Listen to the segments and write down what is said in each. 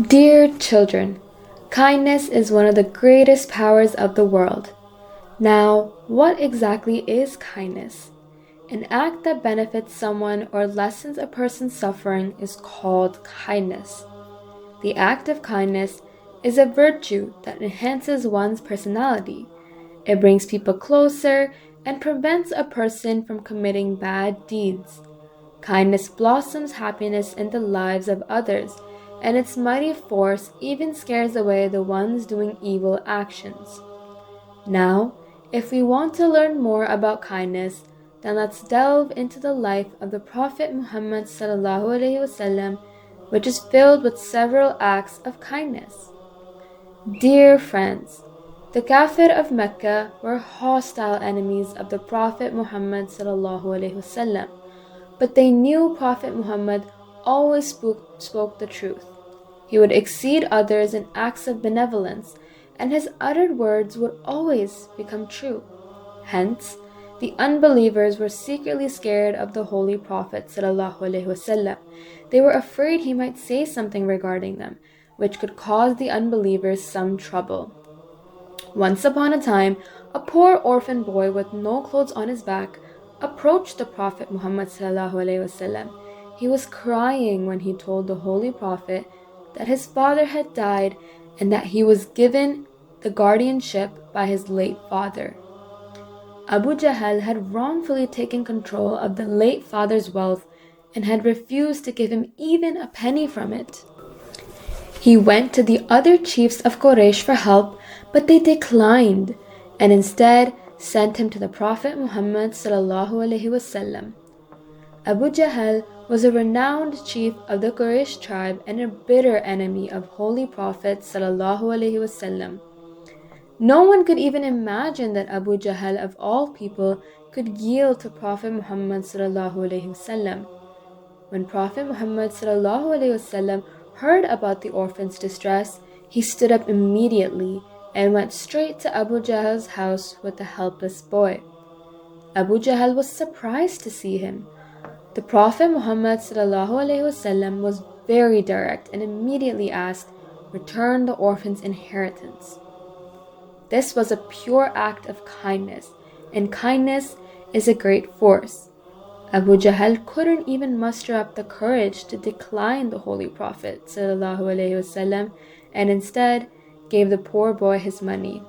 Dear children, kindness is one of the greatest powers of the world. Now, what exactly is kindness? An act that benefits someone or lessens a person's suffering is called kindness. The act of kindness is a virtue that enhances one's personality. It brings people closer and prevents a person from committing bad deeds. Kindness blossoms happiness in the lives of others, and its mighty force even scares away the ones doing evil actions. Now, if we want to learn more about kindness, then let's delve into the life of the Prophet Muhammad ﷺ, which is filled with several acts of kindness. Dear friends, the Kafir of Mecca were hostile enemies of the Prophet Muhammad ﷺ, but they knew Prophet Muhammad always spoke the truth. He would exceed others in acts of benevolence, and his uttered words would always become true. Hence, the unbelievers were secretly scared of the Holy Prophet ﷺ. They were afraid he might say something regarding them, which could cause the unbelievers some trouble. Once upon a time, a poor orphan boy with no clothes on his back approached the Prophet Muhammad ﷺ. He was crying when he told the Holy Prophet that his father had died and that he was given the guardianship by his late father. Abu Jahl had wrongfully taken control of the late father's wealth and had refused to give him even a penny from it. He went to the other chiefs of Quraysh for help, but they declined and instead sent him to the Prophet Muhammad ﷺ. Abu Jahl was a renowned chief of the Quraysh tribe and a bitter enemy of Holy Prophet ﷺ. No one could even imagine that Abu Jahl of all people could yield to Prophet Muhammad ﷺ. When Prophet Muhammad ﷺ heard about the orphan's distress, he stood up immediately and went straight to Abu Jahl's house with the helpless boy. Abu Jahl was surprised to see him. The Prophet Muhammad ﷺ was very direct and immediately asked, "Return the orphan's inheritance." This was a pure act of kindness, and kindness is a great force. Abu Jahl couldn't even muster up the courage to decline the Holy Prophet ﷺ and instead gave the poor boy his money.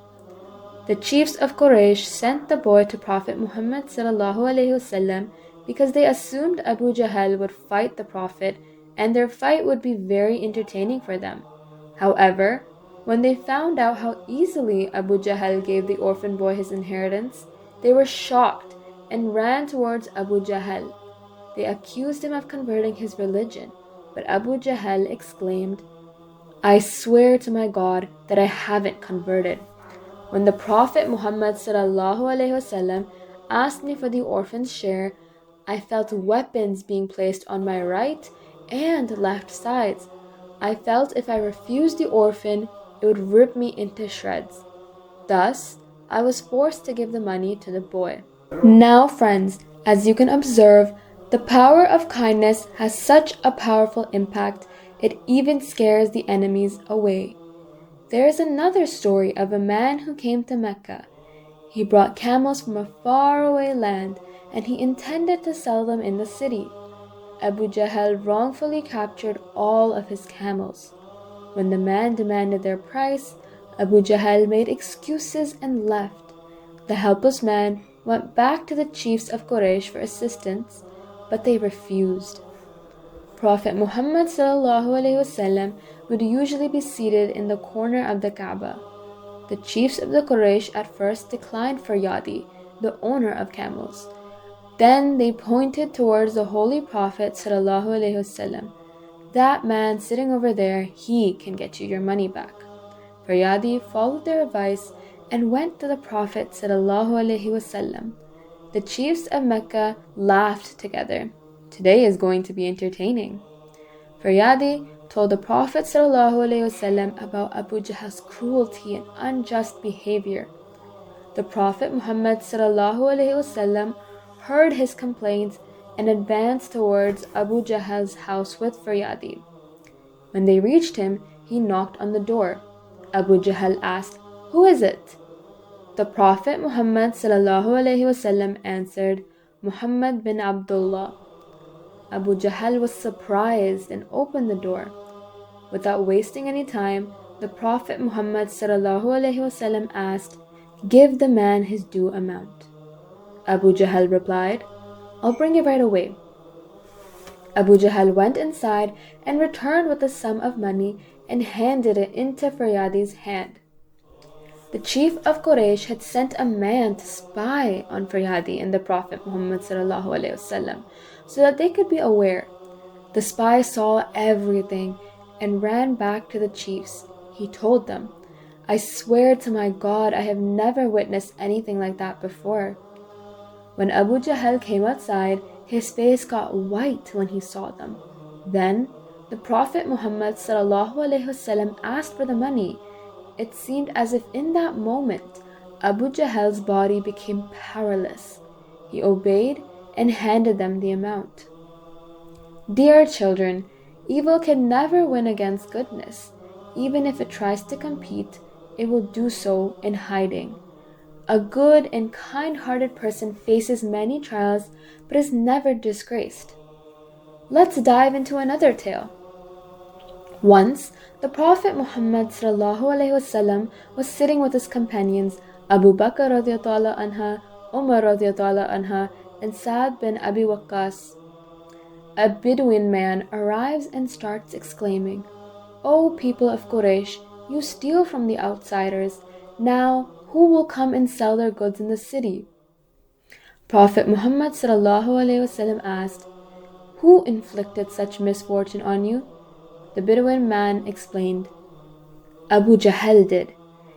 The chiefs of Quraysh sent the boy to Prophet Muhammad ﷺ because they assumed Abu Jahl would fight the Prophet and their fight would be very entertaining for them. However, when they found out how easily Abu Jahl gave the orphan boy his inheritance, they were shocked and ran towards Abu Jahl. They accused him of converting his religion, but Abu Jahl exclaimed, "I swear to my God that I haven't converted. When the Prophet Muhammad ﷺ asked me for the orphan's share, I felt weapons being placed on my right and left sides. I felt if I refused the orphan, it would rip me into shreds. Thus, I was forced to give the money to the boy." Now, friends, as you can observe, the power of kindness has such a powerful impact, it even scares the enemies away. There is another story of a man who came to Mecca. He brought camels from a faraway land, and he intended to sell them in the city. Abu Jahl wrongfully captured all of his camels. When the man demanded their price, Abu Jahl made excuses and left. The helpless man went back to the chiefs of Quraysh for assistance, but they refused. Prophet Muhammad ﷺ would usually be seated in the corner of the Kaaba. The chiefs of the Quraysh at first declined Faryadi, the owner of camels. Then they pointed towards the Holy Prophet ﷺ. "That man sitting over there, he can get you your money back." Faryadi followed their advice and went to the Prophet ﷺ. The chiefs of Mecca laughed together. "Today is going to be entertaining." Faryadi told the Prophet ﷺ about Abu Jahl's cruelty and unjust behavior. The Prophet Muhammad ﷺ heard his complaints and advanced towards Abu Jahl's house with Faryadi. When they reached him, he knocked on the door. Abu Jahl asked, "Who is it?" The Prophet Muhammad ﷺ answered, "Muhammad bin Abdullah." Abu Jahl was surprised and opened the door. Without wasting any time, the Prophet Muhammad ﷺ asked, "Give the man his due amount." Abu Jahl replied, "I'll bring it right away." Abu Jahl went inside and returned with a sum of money and handed it into Faryadi's hand. The chief of Quraysh had sent a man to spy on Faryadi and the Prophet Muhammad ﷺ so that they could be aware. The spy saw everything and ran back to the chiefs. He told them, "I swear to my God, I have never witnessed anything like that before." When Abu Jahl came outside, his face got white when he saw them. Then the Prophet Muhammad ﷺ asked for the money. It seemed as if in that moment, Abu Jahl's body became powerless. He obeyed and handed them the amount. Dear children, evil can never win against goodness. Even if it tries to compete, it will do so in hiding. A good and kind-hearted person faces many trials but is never disgraced. Let's dive into another tale. Once, the Prophet Muhammad ﷺ was sitting with his companions Abu Bakr radiallahu anha, Umar radiallahu anha, and Sa'd bin Abi Waqqas. A Bedouin man arrives and starts exclaiming, "O people of Quraysh, you steal from the outsiders. Now, who will come and sell their goods in the city?" Prophet Muhammad ﷺ asked, "Who inflicted such misfortune on you?" The Bedouin man explained, "Abu Jahl did.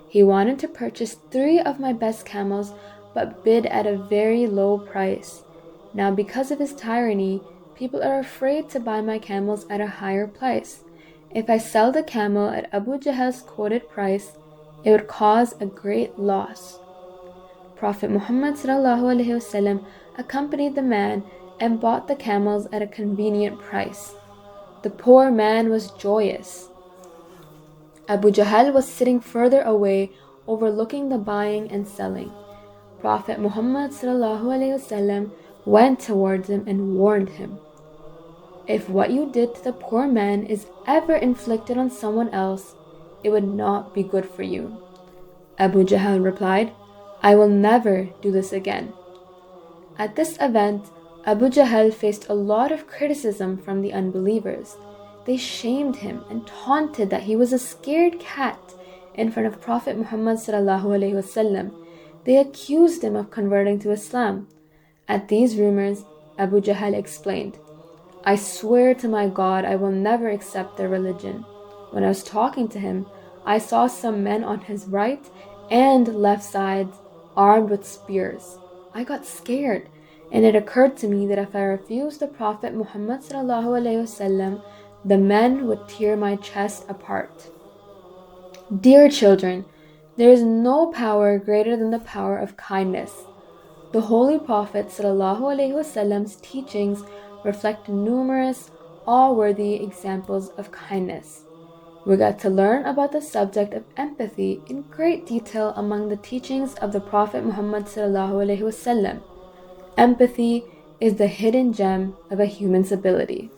He wanted to purchase 3 of my best camels, but bid at a very low price. Now because of his tyranny, people are afraid to buy my camels at a higher price. If I sell the camel at Abu Jahl's quoted price, it would cause a great loss." Prophet Muhammad ﷺ accompanied the man and bought the camels at a convenient price. The poor man was joyous. Abu Jahl was sitting further away, overlooking the buying and selling. Prophet Muhammad ﷺ went towards him and warned him, "If what you did to the poor man is ever inflicted on someone else, it would not be good for you." Abu Jahl replied, "I will never do this again." At this event, Abu Jahl faced a lot of criticism from the unbelievers. They shamed him and taunted that he was a scared cat in front of Prophet Muhammad ﷺ. They accused him of converting to Islam. At these rumors, Abu Jahl explained, "I swear to my God, I will never accept their religion. When I was talking to him, I saw some men on his right and left sides armed with spears. I got scared, and it occurred to me that if I refused the Prophet Muhammad ﷺ, the men would tear my chest apart." Dear children, there is no power greater than the power of kindness. The Holy Prophet ﷺ's teachings reflect numerous, all-worthy examples of kindness. We got to learn about the subject of empathy in great detail among the teachings of the Prophet Muhammad ﷺ. Empathy is the hidden gem of a human's ability.